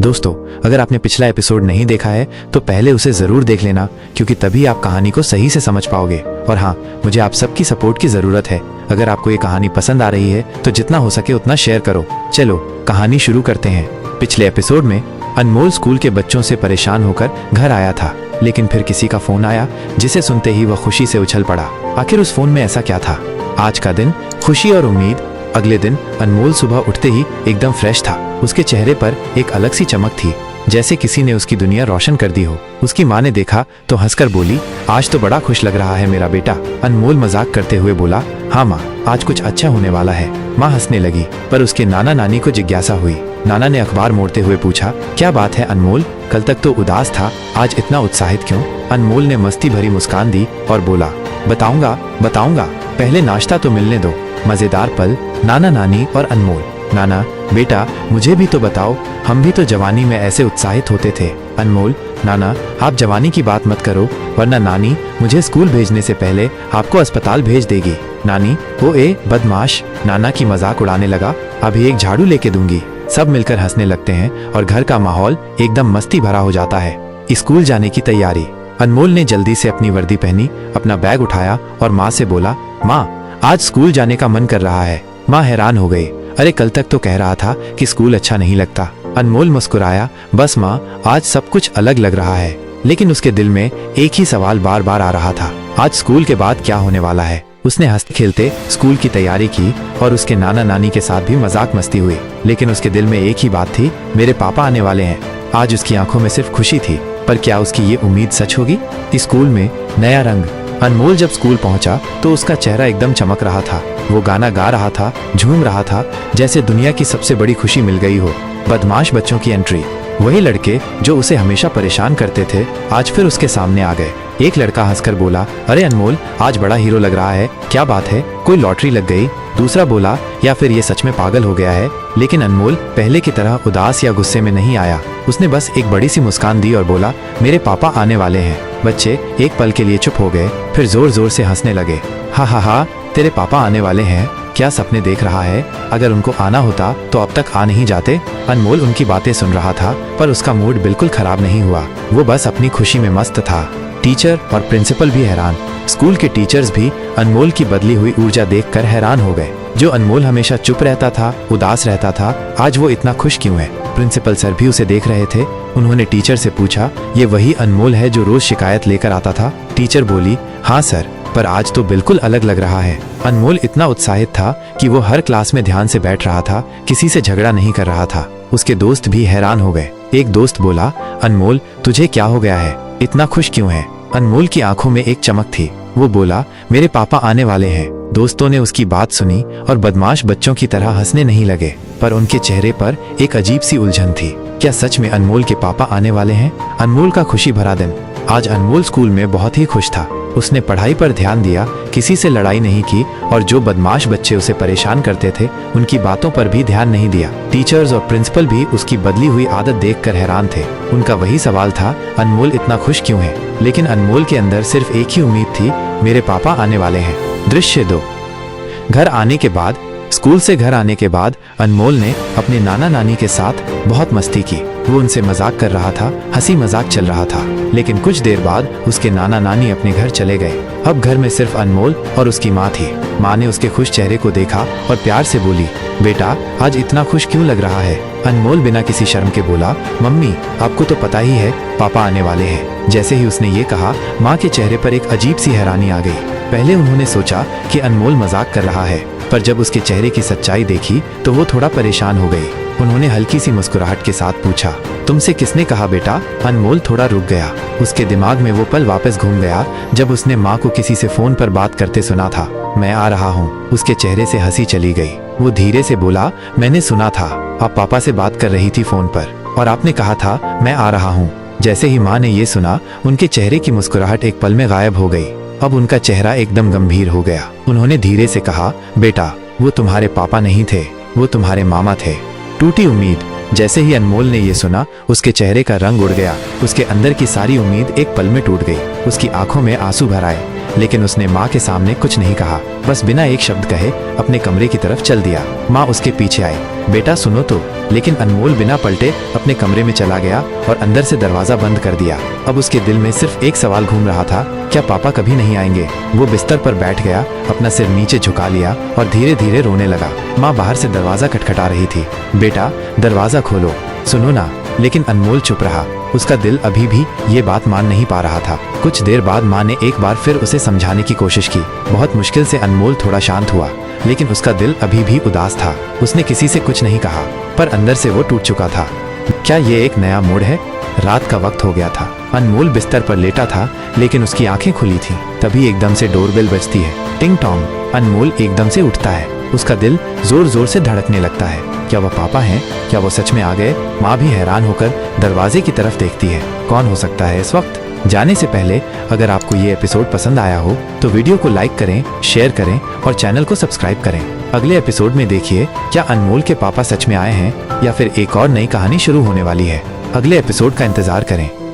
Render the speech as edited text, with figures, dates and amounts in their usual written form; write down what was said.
दोस्तों, अगर आपने पिछला एपिसोड नहीं देखा है तो पहले उसे जरूर देख लेना, क्योंकि तभी आप कहानी को सही से समझ पाओगे। और हाँ, मुझे आप सबकी सपोर्ट की जरूरत है। अगर आपको ये कहानी पसंद आ रही है तो जितना हो सके उतना शेयर करो। चलो कहानी शुरू करते हैं। पिछले एपिसोड में अनमोल स्कूल के बच्चों से परेशान होकर घर आया था, लेकिन फिर किसी का फोन आया जिसे सुनते ही वह खुशी से उछल पड़ा। आखिर उस फोन में ऐसा क्या था? आज का दिन खुशी और उम्मीद। अगले दिन अनमोल सुबह उठते ही एकदम फ्रेश था। उसके चेहरे पर एक अलग सी चमक थी, जैसे किसी ने उसकी दुनिया रोशन कर दी हो। उसकी माँ ने देखा तो हंसकर बोली, आज तो बड़ा खुश लग रहा है मेरा बेटा। अनमोल मजाक करते हुए बोला, हाँ माँ, आज कुछ अच्छा होने वाला है। माँ हंसने लगी, पर उसके नाना नानी को जिज्ञासा हुई। नाना ने अखबार मोड़ते हुए पूछा, क्या बात है अनमोल, कल तक तो उदास था, आज इतना उत्साहित क्यों? अनमोल ने मस्ती भरी मुस्कान दी और बोला, बताऊंगा बताऊंगा, पहले नाश्ता तो मिलने दो। मजेदार पल, नाना नानी और अनमोल। नाना, बेटा मुझे भी तो बताओ, हम भी तो जवानी में ऐसे उत्साहित होते थे। अनमोल, नाना आप जवानी की बात मत करो, वरना नानी मुझे स्कूल भेजने से पहले आपको अस्पताल भेज देगी। नानी, ओ ए बदमाश, नाना की मजाक उड़ाने लगा, अभी एक झाड़ू लेके दूंगी। सब मिलकर हंसने लगते हैं और घर का माहौल एकदम मस्ती भरा हो जाता है। स्कूल जाने की तैयारी। अनमोल ने जल्दी से अपनी वर्दी पहनी, अपना बैग उठाया और माँ से बोला, माँ आज स्कूल जाने का मन कर रहा है। माँ हैरान हो गई, अरे कल तक तो कह रहा था कि स्कूल अच्छा नहीं लगता। अनमोल मुस्कुराया, बस माँ आज सब कुछ अलग लग रहा है। लेकिन उसके दिल में एक ही सवाल बार बार आ रहा था, आज स्कूल के बाद क्या होने वाला है? उसने हंसते खेलते स्कूल की तैयारी की और उसके नाना नानी के साथ भी मजाक मस्ती हुई। लेकिन उसके दिल में एक ही बात थी, मेरे पापा आने वाले हैं। आज उसकी आंखों में सिर्फ खुशी थी, पर क्या उसकी ये उम्मीद सच होगी? स्कूल में नया रंग। अनमोल जब स्कूल पहुंचा तो उसका चेहरा एकदम चमक रहा था। वो गाना गा रहा था, झूम रहा था, जैसे दुनिया की सबसे बड़ी खुशी मिल गई हो। बदमाश बच्चों की एंट्री। वही लड़के जो उसे हमेशा परेशान करते थे आज फिर उसके सामने आ गए। एक लड़का हंसकर बोला, अरे अनमोल आज बड़ा हीरो लग रहा है, क्या बात है, कोई लॉटरी लग गई? दूसरा बोला, या फिर ये सच में पागल हो गया है? लेकिन अनमोल पहले की तरह उदास या गुस्से में नहीं आया। उसने बस एक बड़ी सी मुस्कान दी और बोला, मेरे पापा आने वाले हैं। बच्चे एक पल के लिए चुप हो गए, फिर जोर जोर से हंसने लगे। हा हा हा, तेरे पापा आने वाले हैं? क्या सपने देख रहा है? अगर उनको आना होता तो अब तक आ नहीं जाते। अनमोल उनकी बातें सुन रहा था, पर उसका मूड बिल्कुल खराब नहीं हुआ। वो बस अपनी खुशी में मस्त था। टीचर और प्रिंसिपल भी हैरान। स्कूल के टीचर्स भी अनमोल की बदली हुई ऊर्जा देखकर हैरान हो गए। जो अनमोल हमेशा चुप रहता था, उदास रहता था, आज वो इतना खुश क्यों है? प्रिंसिपल सर भी उसे देख रहे थे। उन्होंने टीचर से पूछा, ये वही अनमोल है जो रोज शिकायत लेकर आता था? टीचर बोली, हाँ सर, पर आज तो बिल्कुल अलग लग रहा है। अनमोल इतना उत्साहित था कि वो हर क्लास में ध्यान से बैठ रहा था, किसी से झगड़ा नहीं कर रहा था। उसके दोस्त भी हैरान हो गए। एक दोस्त बोला, अनमोल तुझे क्या हो गया है, इतना खुश क्यों है? अनमोल की आंखों में एक चमक थी। वो बोला, मेरे पापा आने वाले हैं। दोस्तों ने उसकी बात सुनी और बदमाश बच्चों की तरह हंसने नहीं लगे, पर उनके चेहरे पर एक अजीब सी उलझन थी। क्या सच में अनमोल के पापा आने वाले हैं? अनमोल का खुशी भरा दिन। आज अनमोल स्कूल में बहुत ही खुश था। उसने पढ़ाई पर ध्यान दिया, किसी से लड़ाई नहीं की और जो बदमाश बच्चे उसे परेशान करते थे उनकी बातों पर भी ध्यान नहीं दिया। टीचर्स और प्रिंसिपल भी उसकी बदली हुई आदत देखकर हैरान थे। उनका वही सवाल था, अनमोल इतना खुश क्यों है? लेकिन अनमोल के अंदर सिर्फ एक ही उम्मीद थी, मेरे पापा आने वाले हैं। दृश्य 2। घर आने के बाद। स्कूल से घर आने के बाद अनमोल ने अपने नाना नानी के साथ बहुत मस्ती की। वो उनसे मजाक कर रहा था, हंसी मजाक चल रहा था। लेकिन कुछ देर बाद उसके नाना नानी अपने घर चले गए। अब घर में सिर्फ अनमोल और उसकी माँ थी। माँ ने उसके खुश चेहरे को देखा और प्यार से बोली, बेटा आज इतना खुश क्यों लग रहा है? अनमोल बिना किसी शर्म के बोला, मम्मी आपको तो पता ही है पापा आने वाले हैं। जैसे ही उसने ये कहा, माँ के चेहरे पर एक अजीब सी हैरानी आ गई। पहले उन्होंने सोचा कि अनमोल मजाक कर रहा है, पर जब उसके चेहरे की सच्चाई देखी तो वो थोड़ा परेशान हो गई। उन्होंने हल्की सी मुस्कुराहट के साथ पूछा, तुमसे किसने कहा बेटा? अनमोल थोड़ा रुक गया। उसके दिमाग में वो पल वापस घूम गया जब उसने माँ को किसी से फोन पर बात करते सुना था। मैं आ रहा हूँ। उसके चेहरे से हंसी चली गई। वो धीरे से बोला, मैंने सुना था आप पापा से बात कर रही थी फोन पर और आपने कहा था मैं आ रहा हूँ। जैसे ही माँ ने ये सुना, उनके चेहरे की मुस्कुराहट एक पल में गायब हो गई। अब उनका चेहरा एकदम गंभीर हो गया। उन्होंने धीरे से कहा, बेटा वो तुम्हारे पापा नहीं थे, वो तुम्हारे मामा थे। टूटी उम्मीद। जैसे ही अनमोल ने ये सुना, उसके चेहरे का रंग उड़ गया। उसके अंदर की सारी उम्मीद एक पल में टूट गई। उसकी आंखों में आंसू भर आए। लेकिन उसने माँ के सामने कुछ नहीं कहा, बस बिना एक शब्द कहे अपने कमरे की तरफ चल दिया। माँ उसके पीछे आई। बेटा सुनो तो। लेकिन अनमोल बिना पलटे अपने कमरे में चला गया और अंदर से दरवाजा बंद कर दिया। अब उसके दिल में सिर्फ एक सवाल घूम रहा था, क्या पापा कभी नहीं आएंगे? वो बिस्तर पर बैठ गया, अपना सिर नीचे झुका लिया और धीरे धीरे रोने लगा। माँ बाहर से दरवाजा खटखटा रही थी। बेटा दरवाजा खोलो, सुनो ना। लेकिन अनमोल चुप रहा। उसका दिल अभी भी ये बात मान नहीं पा रहा था। कुछ देर बाद माँ ने एक बार फिर उसे समझाने की कोशिश की। बहुत मुश्किल से अनमोल थोड़ा शांत हुआ, लेकिन उसका दिल अभी भी उदास था। उसने किसी से कुछ नहीं कहा, पर अंदर से वो टूट चुका था। क्या ये एक नया मोड़ है? रात का वक्त हो गया था। अनमोल बिस्तर पर लेटा था, लेकिन उसकी आंखें खुली थीं। तभी एकदम से डोरबेल बजती है। टिंग टोंग। अनमोल एकदम से उठता है। उसका दिल जोर जोर से धड़कने लगता है। क्या वो पापा हैं? क्या वो सच में आ गए? माँ भी हैरान होकर दरवाजे की तरफ देखती है। कौन हो सकता है इस वक्त? जाने से पहले अगर आपको ये एपिसोड पसंद आया हो तो वीडियो को लाइक करें, शेयर करें और चैनल को सब्सक्राइब करें। अगले एपिसोड में देखिए क्या अनमोल के पापा सच में आए हैं या फिर एक और नई कहानी शुरू होने वाली है। अगले एपिसोड का इंतजार करें।